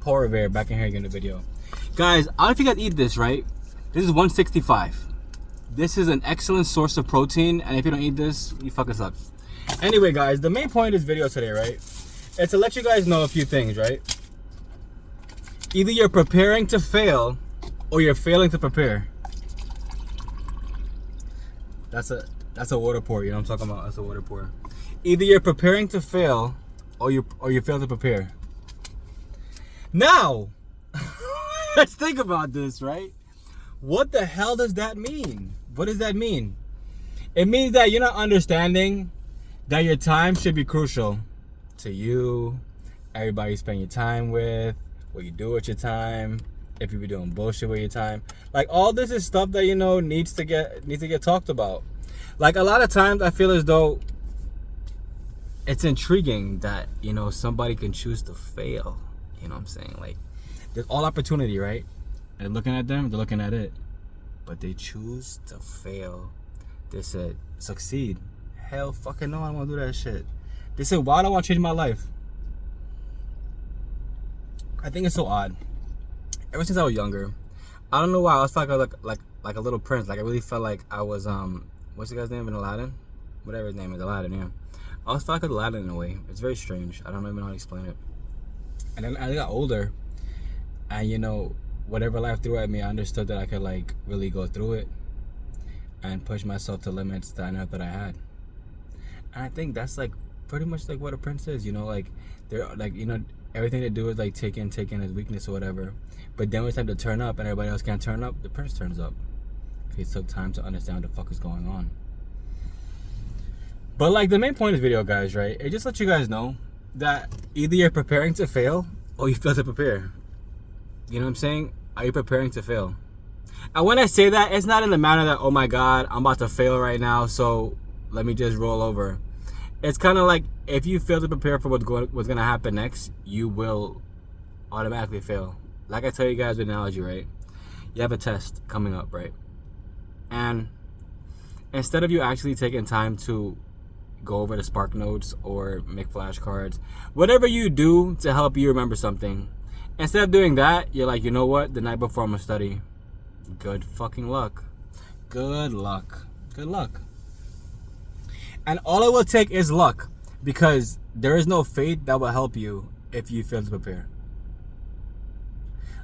pour of air back in here again in the video. Guys, I don't know if you guys eat this, right? This is 165. This is an excellent source of protein, and if you don't eat this, you fucking suck. Anyway, guys, the main point of this video today, right? It's to let you guys know a few things, right? Either you're preparing to fail, or you're failing to prepare. That's a water pour, you know what I'm talking about? That's a water pour. Either you're preparing to fail, or you fail to prepare. Now, let's think about this, right? What the hell does that mean? What does that mean? It means that you're not understanding that your time should be crucial to you, everybody you spend your time with, what you do with your time, if you be doing bullshit with your time. Like, all this is stuff that, you know, needs to get talked about. Like, a lot of times I feel as though it's intriguing that, you know, somebody can choose to fail. You know what I'm saying? Like, there's all opportunity, right? And looking at them, they're looking at it. But they choose to fail. They said, succeed. Hell fucking no, I don't want to do that shit. They said, why do I want to change my life? I think it's so odd. Ever since I was younger, I don't know why, I always felt like a little prince. Like, I really felt like I was, what's the guy's name in Aladdin? Whatever his name is, Aladdin, yeah. I always felt like Aladdin in a way. It's very strange. I don't even know how to explain it. And then as I got older, and, you know, whatever life threw at me, I understood that I could, like, really go through it and push myself to limits that I never thought I had. And I think that's, like, pretty much like what a prince is, you know, like, they're, like, you know, everything they do is, like, take in his weakness or whatever. But then when it's time to turn up and everybody else can't turn up, the prince turns up. He took time to understand what the fuck is going on. But, like, the main point of this video, guys, right, it just lets you guys know that either you're preparing to fail or you fail to prepare. You know what I'm saying? Are you preparing to fail? And when I say that, it's not in the manner that, oh my God, I'm about to fail right now, so let me just roll over. It's kind of like, if you fail to prepare for what's going to happen next, you will automatically fail. Like I tell you guys with analogy, right? You have a test coming up, right? And instead of you actually taking time to go over the Spark Notes or make flashcards, whatever you do to help you remember something, instead of doing that, you're like, you know what? The night before I'm going to study. Good fucking luck. Good luck. Good luck. And all it will take is luck, because there is no fate that will help you if you fail to prepare.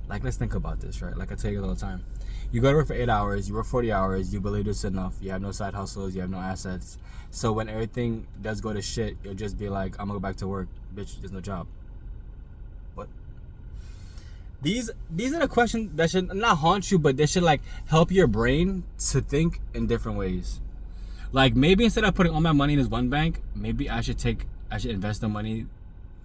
Like, let's think about this, right? Like I tell you all the time. You go to work for 8 hours, you work 40 hours, you believe it's enough, you have no side hustles, you have no assets. So when everything does go to shit, you'll just be like, I'm gonna go back to work. Bitch, there's no job. What? These are the questions that should not haunt you, but they should, like, help your brain to think in different ways. Like, maybe instead of putting all my money in this one bank, maybe I should invest the money,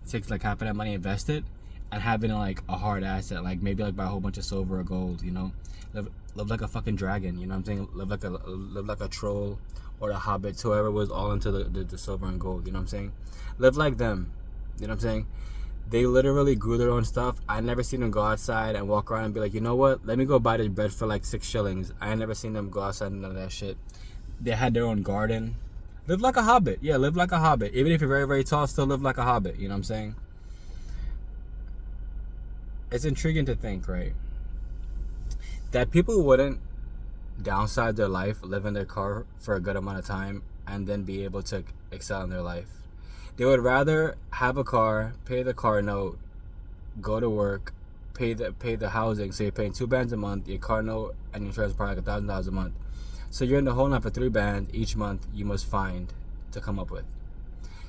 take like half of that money, invest it, and have it in, like, a hard asset. Like, maybe, like, buy a whole bunch of silver or gold, you know? Live like a fucking dragon, you know what I'm saying? Live like a troll or the hobbits, whoever was all into the silver and gold, you know what I'm saying? Live like them, you know what I'm saying? They literally grew their own stuff. I never seen them go outside and walk around and be like, you know what? Let me go buy this bread for like 6 shillings. I never seen them go outside and none of that shit. They had their own garden. Live like a hobbit. Yeah, live like a hobbit. Even if you're very, very tall, still live like a hobbit. You know what I'm saying? It's intriguing to think, right? That people wouldn't downsize their life, live in their car for a good amount of time, and then be able to excel in their life. They would rather have a car, pay the car note, go to work, pay the housing. So you're paying $2 a month, your car note and your insurance is probably like $1,000 a month. So you're in the hole now for $3 each month you must find to come up with.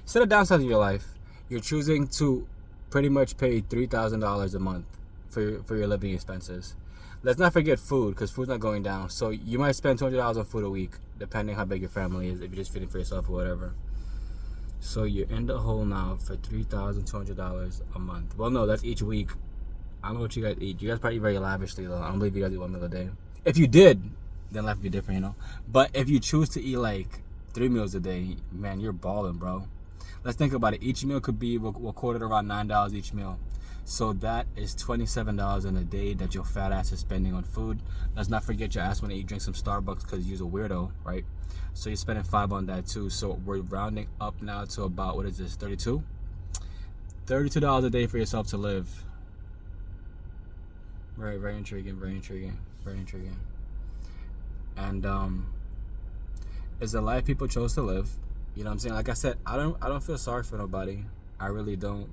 Instead of downsizing your life, you're choosing to pretty much pay $3,000 a month for your living expenses. Let's not forget food, because food's not going down. So you might spend $200 on food a week, depending how big your family is, if you're just feeding for yourself or whatever. So you're in the hole now for $3,200 a month. Well, no, that's each week. I don't know what you guys eat. You guys probably eat very lavishly, though. I don't believe you guys eat 1 meal a day. If you did, then life would be different, you know. But if you choose to eat like 3 meals a day, man, you're balling, bro. Let's think about it. Each meal could be, we'll quote it around $9 each meal. So that is $27 in a day that your fat ass is spending on food. Let's not forget your ass when you drink some Starbucks because you're a weirdo, right? So you're spending $5 on that too. So we're rounding up now to about, what is this, 32? $32 a day for yourself to live. Right, very intriguing, very intriguing, very intriguing. And it's the life people chose to live. You know what I'm saying? Like I said, I don't feel sorry for nobody. I really don't.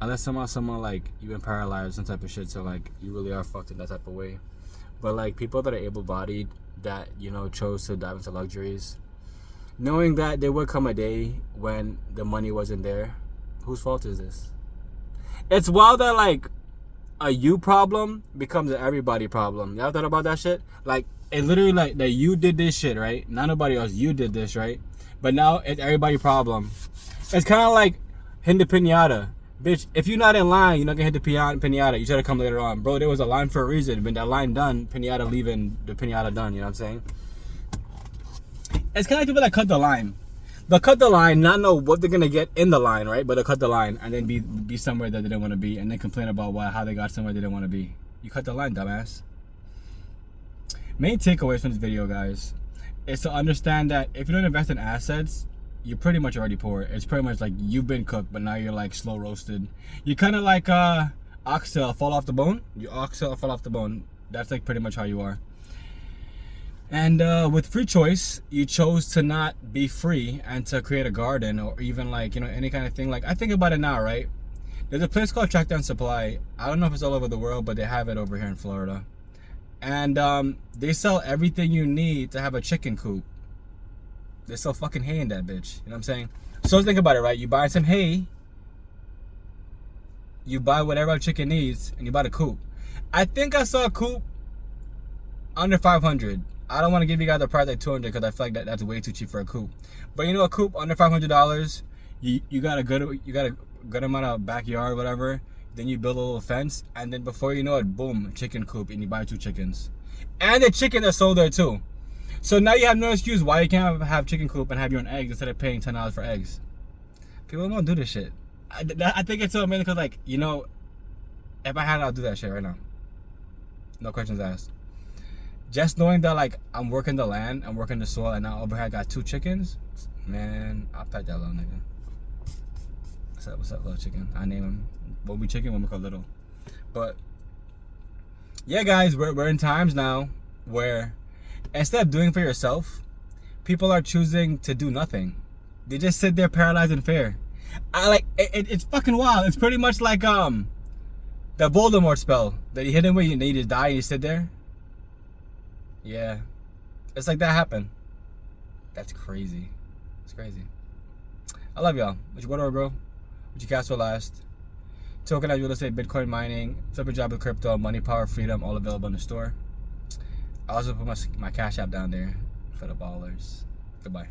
Unless someone like you've been paralyzed, some type of shit, so like you really are fucked in that type of way. But like people that are able-bodied, that chose to dive into luxuries, knowing that there would come a day when the money wasn't there, whose fault is this? It's wild that like a you problem becomes an everybody problem. Y'all thought about that shit? Like it literally like that you did this shit, right? Not nobody else. You did this, right? But now it's everybody problem. It's kind of like hitting the pinata. Bitch, if you're not in line, you're not gonna hit the pinata. You should have come later on. Bro, there was a line for a reason. When that line done, pinata leaving, the pinata done. You know what I'm saying? It's kind of like people that cut the line. They'll cut the line, not know what they're gonna get in the line, right? But they'll cut the line and then be somewhere that they didn't want to be, and then complain about how they got somewhere they didn't want to be. You cut the line, dumbass. Main takeaways from this video, guys, is to understand that if you don't invest in assets, you're pretty much already poor. It's pretty much like you've been cooked, but now you're like slow roasted. You're kind of like oxtail fall off the bone. You oxtail fall off the bone. That's like pretty much how you are. And with free choice, you chose to not be free and to create a garden or even like any kind of thing. Like I think about it now, right? There's a place called Track Down Supply. I don't know if it's all over the world, but they have it over here in Florida. And they sell everything you need to have a chicken coop. They sell fucking hay in that bitch. You know what I'm saying? So think about it, right? You buy some hay, you buy whatever a chicken needs, and you buy the coop. I think I saw a coop under 500. I don't want to give you guys the price like 200 because I feel like that's way too cheap for a coop. But a coop under $500, you got a good amount of backyard, whatever. Then you build a little fence, and then before you know it, boom, chicken coop, and you buy 2 chickens. And the chicken is sold there too. So now you have no excuse why you can't have chicken coop and have your own eggs instead of paying $10 for eggs. People don't do this shit. I think it's so amazing because, like, if I had it, I'll do that shit right now. No questions asked. Just knowing that, like, I'm working the land, I'm working the soil, and now over here I got 2 chickens, man, I'll pet that little nigga. What's up, little chicken? I name him. Won't be chicken, won't be called little. But, yeah, guys, we're in times now where instead of doing for yourself, people are choosing to do nothing. They just sit there paralyzed in fear. It's fucking wild. It's pretty much like the Voldemort spell that you hit him where you just die and you sit there. Yeah, it's like that happened. That's crazy. It's crazy. I love y'all. What you want, bro? What you cast for last? Tokenized real estate, Bitcoin mining, flip a job with crypto, money, power, freedom, all available in the store. I also put my Cash App down there for the ballers. Goodbye.